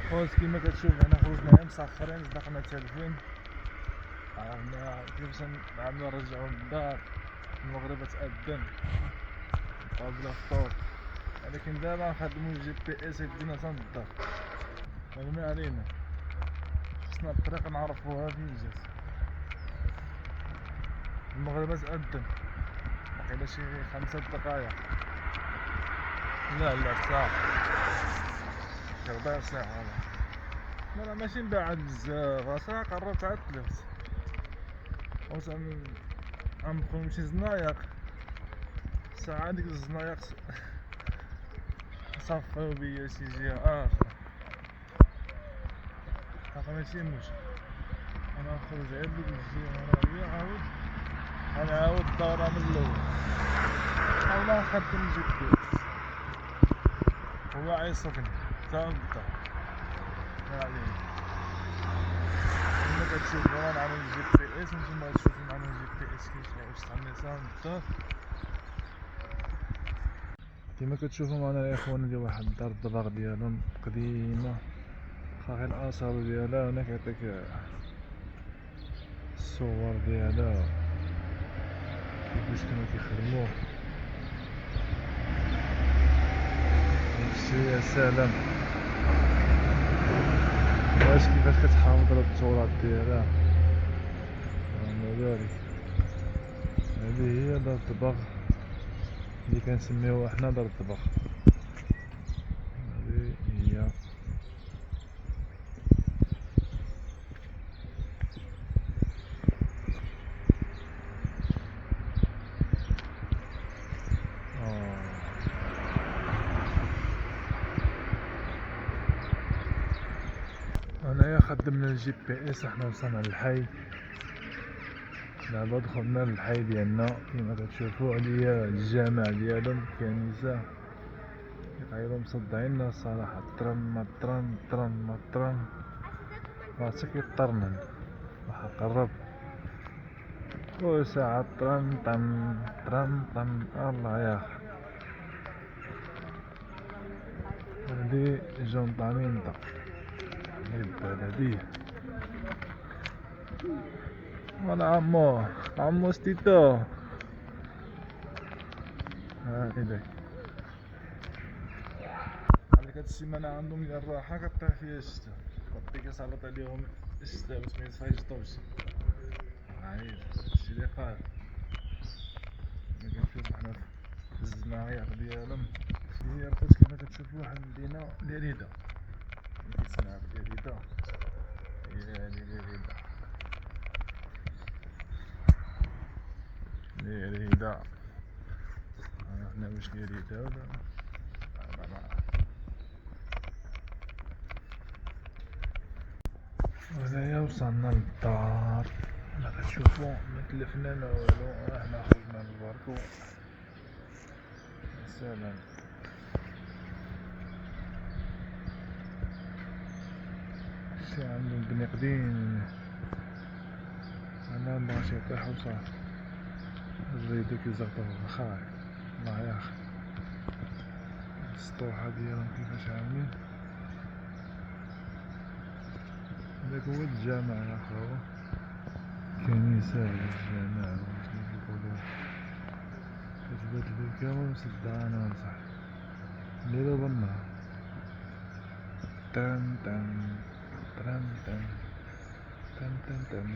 خوت كيما كتشوف هنا خرجنا غير مسخرين صدقنا تالفين. عملنا كيفاش عملنا نرجعو للدار. المغرب تأذن بقاو بلا فطور، ولكن دابا نخدمو الجي بي اس يدينا حتى للدار. ما علينا، خصنا الطريق نعرفوها فين جات. المغرب تأذن واقيلا شي 5 دقايق، لا ساعة، شي ربع ساعة. لا ماشي بعاد بزاف، ساعة قربت عاد طلعت. غنبقاو نمشي زنايق ساعة، ديك الزنايق صفاو بيا شي جهة اخرى. هاكا ماشي مشكل، انا نخرج غير ديك الجهة هادي، غنعاود الدورة من اللول. اولا نخدم الجي بي اس هو عيصفني تا للدار. ما علينا، كيما كتشوفو انا نعمل الجي بي اس، نتوما تشوفو نعمل الجي بي اس كيفاش تعمل تا للدار. كيما كتشوفو معنا الاخوان ديال واحد الدار الدباغ ديالهم قديمة، غير الاثار ديالها. هنا كيعطيك الصور ديالها كيفاش كانوا كيخدمو. هادشي يا سلام، واش كيفاش كتحافظ على التراث ديالها. ومع ذلك هذه هي دار الدباغ اللي كنسميوها حنا دار الدباغ. هذه هي هنايا خدمنا الجي بي اس. حنا وصلنا للحي، دابا دخلنا للحي ديالنا. كيما كتشوفو هادي هي الجامع ديالهم، الكنيسة. كيعيطو مصدعيننا الصراحة، ترن ترن ترن ترن راسك كيطرنن. واحد قرب كل ساعة ترن طن ترن طن. الله يا اخي، هادي جونطامينتا البلدية. ولا عمو ستيتو، هاكداك. عندك هاد السيمانة عندهم ديال الراحة كطيح فيها الشتا، ربي كيسلط عليهم الشتا باش ميتفيجطوش. عايز هادشي لي قال. كيما كتشوفو حنا في الزنايق ديالهم. هي الخوت كيما كتشوفو واحد المدينة ليريدا، كيسمعها ليريدا. هي هادي ليريدا، ليريدا. عرفنا واش ليريدا ولا ما عرف. وهنايا وصلنا للدار. كما كتشوفو متلفنا ما والو، حنا خرجنا للباركو. يا سلام، شي عندهم بني قديم. انا بغيت يطيح وصافي، الريدو كيزغطو في الخاي. الله يا اخي، السطوحة ديالهم كيفاش عاملين. هداك هو الجامع يا خاوة، كنيسة ولا الجامع ولا شنو كيقولوه. كتبان كامل مسدعانة صح، الليل بالنهار. تن تن تن تن تن تن تن.